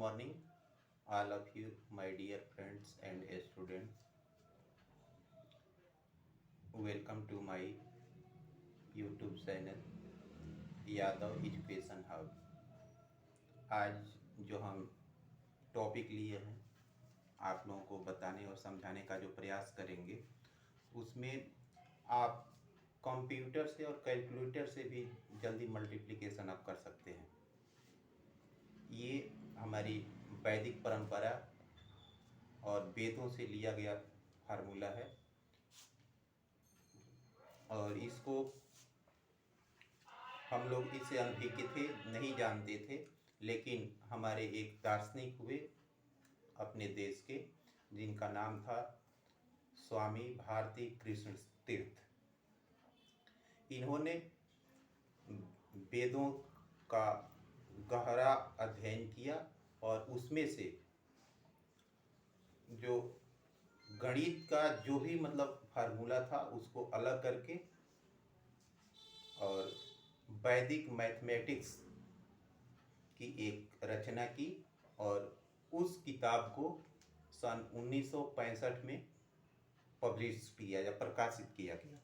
morning, all of you, my dear friends and students. Welcome to my YouTube channel, Yadav education hub. आज जो हम topic लिए हैं आप लोगों को बताने और समझाने का जो प्रयास करेंगे, उसमें आप कंप्यूटर से और कैलकुलेटर से भी जल्दी मल्टीप्लिकेशन आप कर सकते हैं। ये हमारी वैदिक परंपरा और वेदों से लिया गया फार्मूला है और इसको हम लोग इससे अनभिज्ञ थे, नहीं जानते थे, लेकिन हमारे एक दार्शनिक हुए अपने देश के, जिनका नाम था स्वामी भारती कृष्ण तीर्थ। इन्होंने वेदों का गहरा अध्ययन किया और उसमें से जो गणित का जो भी मतलब फार्मूला था उसको अलग करके और वैदिक मैथमेटिक्स की एक रचना की और उस किताब को सन 1965 में पब्लिश किया या प्रकाशित किया गया।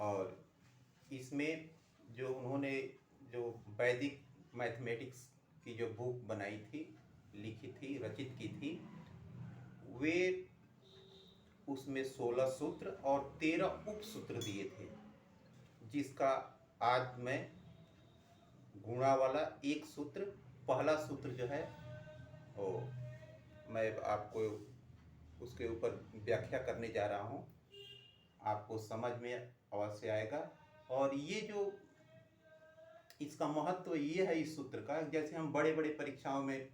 और इसमें जो उन्होंने जो वैदिक मैथमेटिक्स की जो बुक बनाई थी, लिखी थी, रचित की थी, वे उसमें 16 सूत्र और 13 उपसूत्र दिए थे, जिसका आज मैं गुणा वाला एक सूत्र, पहला सूत्र जो है वो मैं आपको उसके ऊपर व्याख्या करने जा रहा हूँ, आपको समझ में अवश्य आएगा। और ये जो इसका महत्व ये है इस सूत्र का, जैसे हम बड़े बड़े परीक्षाओं में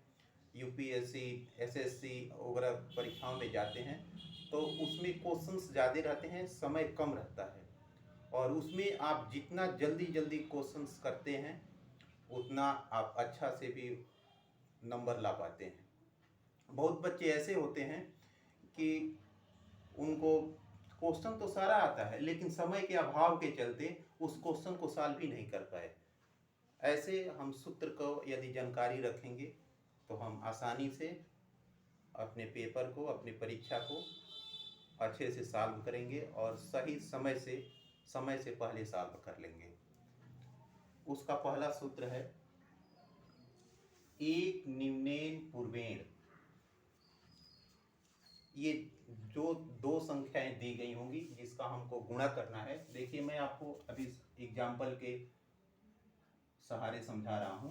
यूपीएससी, एसएससी वगैरह परीक्षाओं में जाते हैं तो उसमें क्वेश्चंस ज़्यादा रहते हैं, समय कम रहता है, और उसमें आप जितना जल्दी जल्दी क्वेश्चंस करते हैं उतना आप अच्छा से भी नंबर ला पाते हैं। बहुत बच्चे ऐसे होते हैं कि उनको क्वेश्चन तो सारा आता है लेकिन समय के अभाव के चलते उस क्वेश्चन को सॉल्व भी नहीं कर पाए। ऐसे हम सूत्र को यदि जानकारी रखेंगे तो हम आसानी से अपने पेपर को, अपनी परीक्षा को अच्छे से सॉल्व करेंगे और सही समय से पहले सॉल्व कर लेंगे। उसका पहला सूत्र है एक न्यूनेन पूर्वेण। ये जो दो संख्याएं दी गई होंगी जिसका हमको गुणा करना है। देखिए, मैं आपको अभी एग्जाम्पल के सहारे समझा रहा हूं।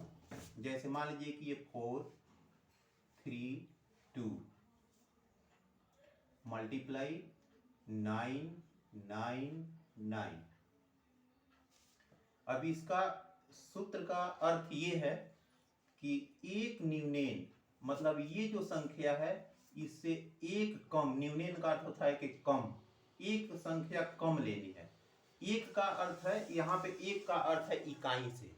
जैसे मान लीजिए कि ये 4 3 2 मल्टीप्लाई 9 9 9। अब इसका सूत्र का अर्थ ये है कि एक न्यूनेन, मतलब ये जो संख्या है इससे एक कम, न्यूनेन का अर्थ होता है कि कम, एक संख्या कम लेनी है। एक का अर्थ है, यहाँ पे एक का अर्थ है इकाई से,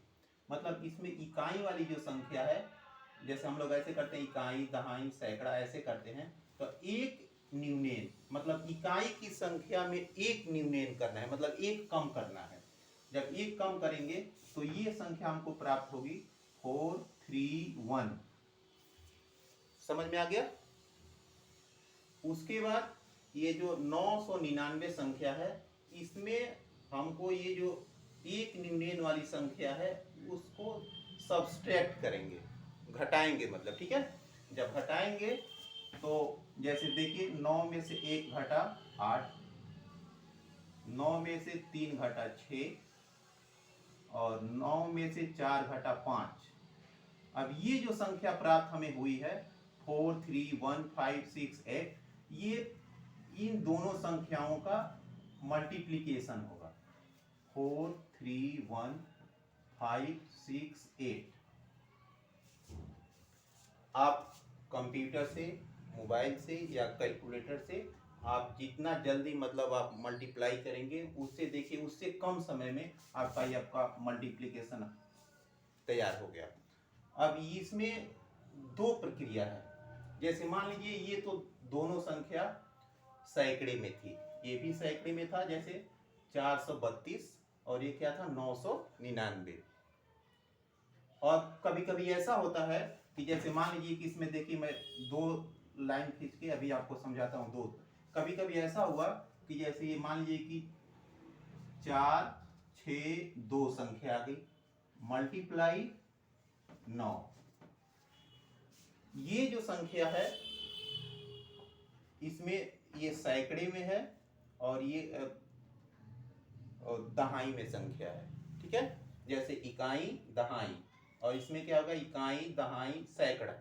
मतलब इसमें इकाई वाली जो संख्या है, जैसे हम लोग ऐसे करते हैं इकाई, दहाई, सैकड़ा, ऐसे करते हैं, तो एक न्यूनेन मतलब इकाई की संख्या में एक न्यूनेन करना है, मतलब एक कम करना है। जब एक कम करेंगे तो ये संख्या हमको प्राप्त होगी 431। समझ में आ गया? उसके बाद ये जो 999 संख्या है, इसमें हमको ये जो एक न्यूनेन वाली संख्या है उसको सब्सट्रैक्ट करेंगे, घटाएंगे, मतलब ठीक है। जब घटाएंगे तो जैसे देखिए 9 में से 1 घटा 8, 9 में से 3 घटा 6 और 9 में से 4 घटा 5। अब ये जो संख्या प्राप्त हमें हुई है 43156 ये इन दोनों संख्याओं का मल्टीप्लिकेशन होगा। 43156 आप कंप्यूटर से, मोबाइल से या कैलकुलेटर से आप जितना जल्दी मतलब आप मल्टीप्लाई करेंगे, उससे देखिए उससे कम समय में आपका मल्टीप्लिकेशन तैयार हो गया। अब इसमें दो प्रक्रिया है। जैसे मान लीजिए ये तो दोनों संख्या सैकड़े में थी, ये भी सैकड़े में था, जैसे 432 और ये क्या था 999। और कभी कभी ऐसा होता है कि जैसे मान लीजिए कि इसमें देखिए मैं 2 लाइन खींच के अभी आपको समझाता हूँ। दो कभी कभी ऐसा हुआ कि जैसे ये मान लीजिए कि 4 6 2 संख्या आ गई, मल्टीप्लाई 9। ये जो संख्या है इसमें ये सैकड़े में है और ये दहाई में संख्या है, ठीक है। जैसे इकाई दहाई, और इसमें क्या होगा, इकाई दहाई सैकड़ा।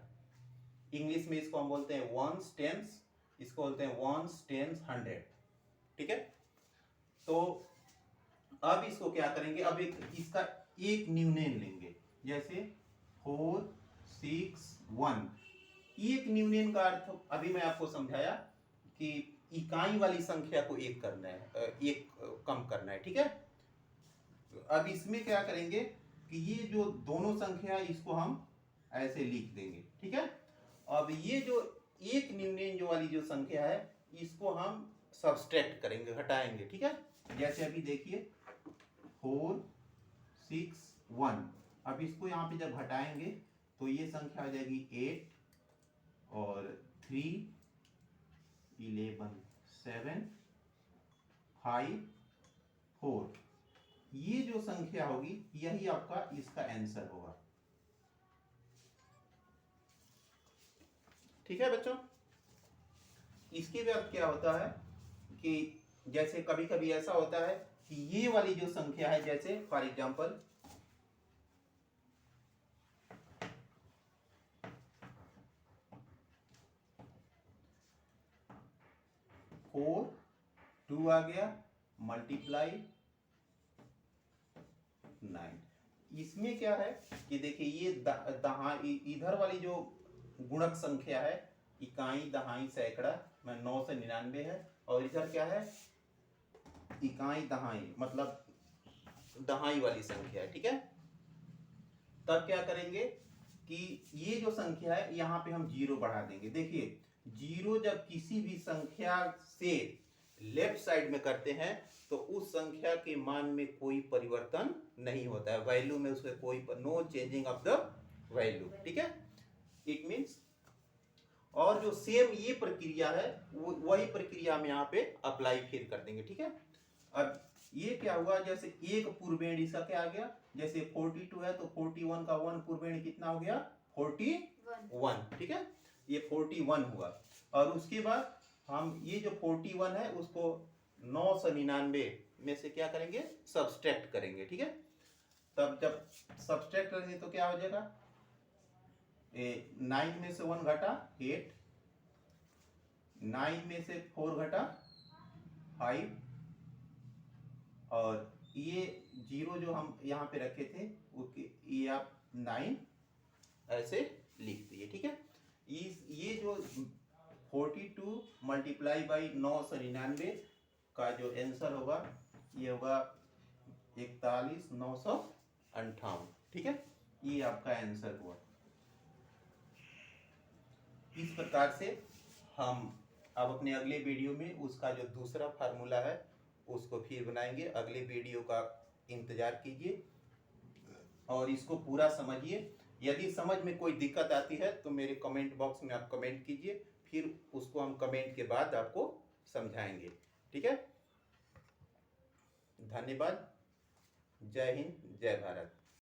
इंग्लिश में इसको हम बोलते हैं वंस टेंस, इसको बोलते हैं वंस टेंस हंड्रेड, ठीक है। तो अब इसको क्या करेंगे, अब इसका एक न्यूनेन लेंगे, जैसे 4 6 1। एक न्यूनेन का अर्थ अभी मैं आपको समझाया कि इकाई वाली संख्या को एक करना है, एक कम करना है, ठीक है। अब इसमें क्या करेंगे कि ये जो दोनों संख्या इसको हम ऐसे लिख देंगे, ठीक है। अब ये जो एक न्यूनेन जो वाली जो संख्या है इसको हम सब्सट्रैक्ट करेंगे, घटाएंगे, ठीक है। जैसे अभी देखिए 4 6 1। अब इसको यहाँ पे जब घटाएंगे तो ये संख्या आ जाएगी 8 और 3 11 7 5 4। ये जो संख्या होगी यही आपका इसका आंसर होगा, ठीक है बच्चों। इसके बाद क्या होता है कि जैसे कभी कभी ऐसा होता है कि ये वाली जो संख्या है, जैसे फॉर एग्जांपल 4 2 आ गया, मल्टीप्लाई 9। इसमें क्या है कि देखिए ये इधर वाली जो गुणक संख्या है इकाई दहाई सैकड़ा में 9 से 99 है, और इधर क्या है इकाई दहाई मतलब दहाई वाली संख्या है, ठीक है। तब क्या करेंगे कि ये जो संख्या है यहाँ पे हम 0 बढ़ा देंगे। देखिए 0 जब किसी भी संख्या से लेफ्ट साइड में करते हैं तो उस संख्या के मान में कोई परिवर्तन नहीं होता है, वैल्यू में उसमें कोई no changing of the value, ठीक है। इट मीन्स, और जो सेम ये प्रक्रिया है वही प्रक्रिया हम यहाँ पे अप्लाई फिर कर देंगे, ठीक है। अब ये क्या हुआ, जैसे एक पूर्वेण इसका क्या आ गया, जैसे 42 है तो 41 का 1 पूर्वेण कितना हो गया 41, ठीक है। ये 41 हुआ, और उसके बाद हम ये जो 41 है उसको 999 में से क्या करेंगे सब्सट्रैक्ट करेंगे, ठीक है। तब जब सब्सट्रैक्ट करेंगे तो क्या हो जाएगा, 9 में से 1 घटा 8, 9 में से 4 घटा 5, और ये 0 जो हम यहाँ पे रखे थे ये आप 9 ऐसे लिख दिए, ठीक है। ये जो 42 मल्टीप्लाई बाई 999 का जो आंसर होगा ये होगा 41,958, ठीक है। ये आपका आंसर हुआ। इस प्रकार से हम अब अपने अगले वीडियो में उसका जो दूसरा फार्मूला है उसको फिर बनाएंगे। अगले वीडियो का इंतजार कीजिए और इसको पूरा समझिए। यदि समझ में कोई दिक्कत आती है तो मेरे कमेंट बॉक्स में आप कमेंट कीजिए, फिर उसको हम कमेंट के बाद आपको समझाएंगे, ठीक है। धन्यवाद। जय हिंद, जय भारत।